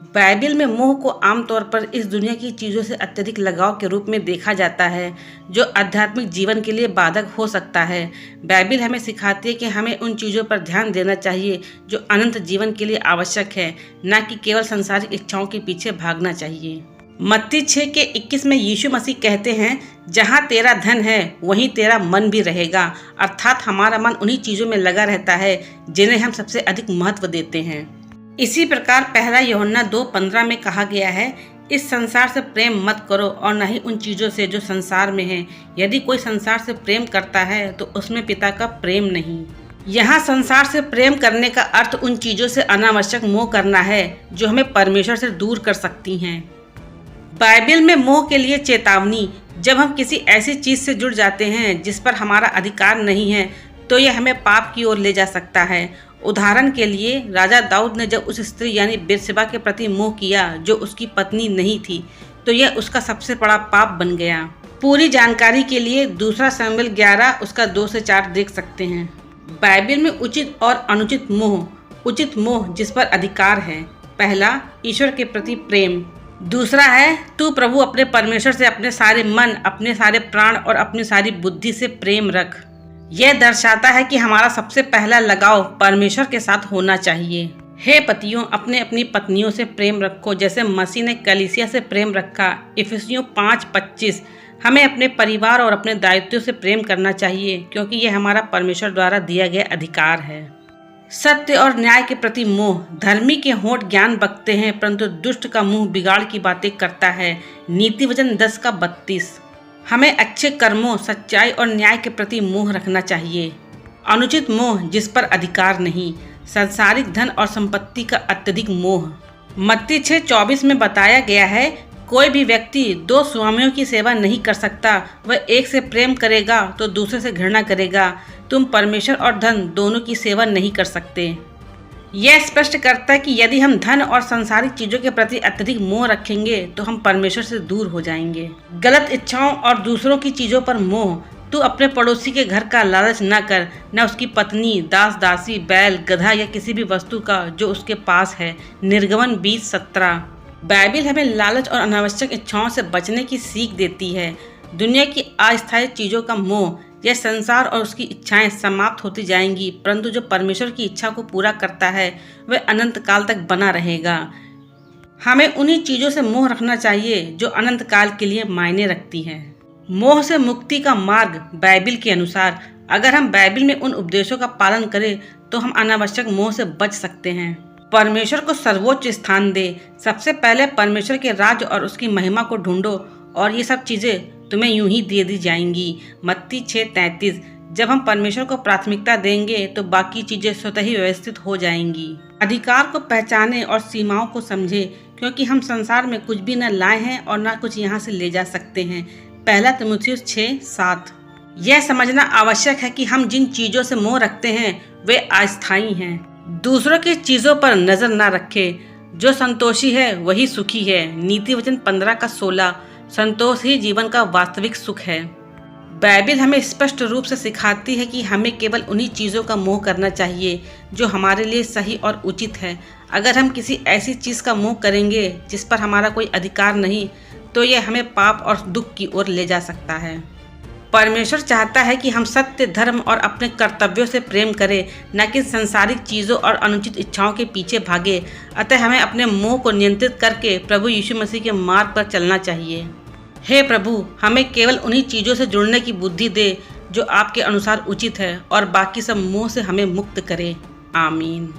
Bible में मोह को आमतौर पर इस दुनिया की चीज़ों से अत्यधिक लगाव के रूप में देखा जाता है, जो आध्यात्मिक जीवन के लिए बाधक हो सकता है। बाइबिल हमें सिखाती है कि हमें उन चीज़ों पर ध्यान देना चाहिए जो अनंत जीवन के लिए आवश्यक है, न कि केवल सांसारिक इच्छाओं के पीछे भागना चाहिए। मत्ती 6:21 में यीशु मसीह कहते हैं, जहाँ तेरा धन है वहीं तेरा मन भी रहेगा। अर्थात हमारा मन उन्हीं चीज़ों में लगा रहता है जिन्हें हम सबसे अधिक महत्व देते हैं। इसी प्रकार पहला यूहन्ना 2:15 में कहा गया है, इस संसार से प्रेम मत करो और न ही उन चीज़ों से जो संसार में हैं। यदि कोई संसार से प्रेम करता है तो उसमें पिता का प्रेम नहीं। यहाँ संसार से प्रेम करने का अर्थ उन चीज़ों से अनावश्यक मोह करना है जो हमें परमेश्वर से दूर कर सकती हैं। बाइबिल में मोह के लिए चेतावनी, जब हम किसी ऐसी चीज़ से जुड़ जाते हैं जिस पर हमारा अधिकार नहीं है तो यह हमें पाप की ओर ले जा सकता है। उदाहरण के लिए राजा दाऊद ने जब उस स्त्री यानी बेतशेबा के प्रति मोह किया जो उसकी पत्नी नहीं थी, तो यह उसका सबसे बड़ा पाप बन गया। पूरी जानकारी के लिए 2 शमूएल 11 उसका 2 से 4 देख सकते हैं। बाइबिल में उचित और अनुचित मोह। उचित मोह जिस पर अधिकार है। पहला, ईश्वर के प्रति प्रेम। दूसरा है, तू प्रभु अपने परमेश्वर से अपने सारे मन, अपने सारे प्राण और अपनी सारी बुद्धि से प्रेम रख। यह दर्शाता है कि हमारा सबसे पहला लगाव परमेश्वर के साथ होना चाहिए। हे पतियों, अपने अपनी पत्नियों से प्रेम रखो जैसे मसीह ने कलीसिया से प्रेम रखा। इफिसियों 5:25। हमें अपने परिवार और अपने दायित्वों से प्रेम करना चाहिए क्योंकि यह हमारा परमेश्वर द्वारा दिया गया अधिकार है। सत्य और न्याय के प्रति मोह। धर्मी के होंठ ज्ञान बकते हैं परंतु दुष्ट का मुंह बिगाड़ की बातें करता है। नीति वचन 10:32। हमें अच्छे कर्मों, सच्चाई और न्याय के प्रति मोह रखना चाहिए। अनुचित मोह जिस पर अधिकार नहीं। सांसारिक धन और संपत्ति का अत्यधिक मोह। मत्ती 6:24 में बताया गया है, कोई भी व्यक्ति 2 स्वामियों की सेवा नहीं कर सकता। वह एक से प्रेम करेगा तो दूसरे से घृणा करेगा। तुम परमेश्वर और धन दोनों की सेवा नहीं कर सकते। यह स्पष्ट करता है कि यदि हम धन और सांसारिक चीज़ों के प्रति अत्यधिक मोह रखेंगे तो हम परमेश्वर से दूर हो जाएंगे। गलत इच्छाओं और दूसरों की चीज़ों पर मोह। तू अपने पड़ोसी के घर का लालच न कर, न उसकी पत्नी, दास दासी, बैल, गधा या किसी भी वस्तु का जो उसके पास है। निर्गमन 20:17। बाइबिल हमें लालच और अनावश्यक इच्छाओं से बचने की सीख देती है। दुनिया की अस्थायी चीज़ों का मोह। यह संसार और उसकी इच्छाएं समाप्त होती जाएंगी, परंतु जो परमेश्वर की इच्छा को पूरा करता है वह अनंत काल तक बना रहेगा। हमें उन्हीं चीज़ों से मोह रखना चाहिए जो अनंत काल के लिए मायने रखती हैं। मोह से मुक्ति का मार्ग बाइबिल के अनुसार। अगर हम बाइबिल में उन उपदेशों का पालन करें तो हम अनावश्यक मोह से बच सकते हैं। परमेश्वर को सर्वोच्च स्थान दे। सबसे पहले परमेश्वर के राज्य और उसकी महिमा को ढूंढो और ये सब चीज़ें तुम्हें यूं ही दे दी जाएंगी। मत्ती 6:33। जब हम परमेश्वर को प्राथमिकता देंगे तो बाकी चीज़ें स्वतः ही व्यवस्थित हो जाएंगी। अधिकार को पहचाने और सीमाओं को समझे, क्योंकि हम संसार में कुछ भी न लाए हैं और न कुछ यहाँ से ले जा सकते हैं। पहला तीमुथियुस 6:7। यह समझना आवश्यक है कि हम जिन चीज़ों से मोह रखते हैं वे अस्थायी हैं। दूसरों की चीज़ों पर नजर न रखें। जो संतोषी है वही सुखी है। नीति वचन 15:16। संतोष ही जीवन का वास्तविक सुख है। बाइबिल हमें स्पष्ट रूप से सिखाती है कि हमें केवल उन्हीं चीज़ों का मोह करना चाहिए जो हमारे लिए सही और उचित है। अगर हम किसी ऐसी चीज़ का मोह करेंगे जिस पर हमारा कोई अधिकार नहीं, तो यह हमें पाप और दुख की ओर ले जा सकता है। परमेश्वर चाहता है कि हम सत्य, धर्म और अपने कर्तव्यों से प्रेम करें, न कि सांसारिक चीज़ों और अनुचित इच्छाओं के पीछे भागे। अतः हमें अपने मोह को नियंत्रित करके प्रभु यीशु मसीह के मार्ग पर चलना चाहिए। हे प्रभु, हमें केवल उन्हीं चीज़ों से जुड़ने की बुद्धि दे जो आपके अनुसार उचित है और बाकी सब मोह से हमें मुक्त करे। आमीन।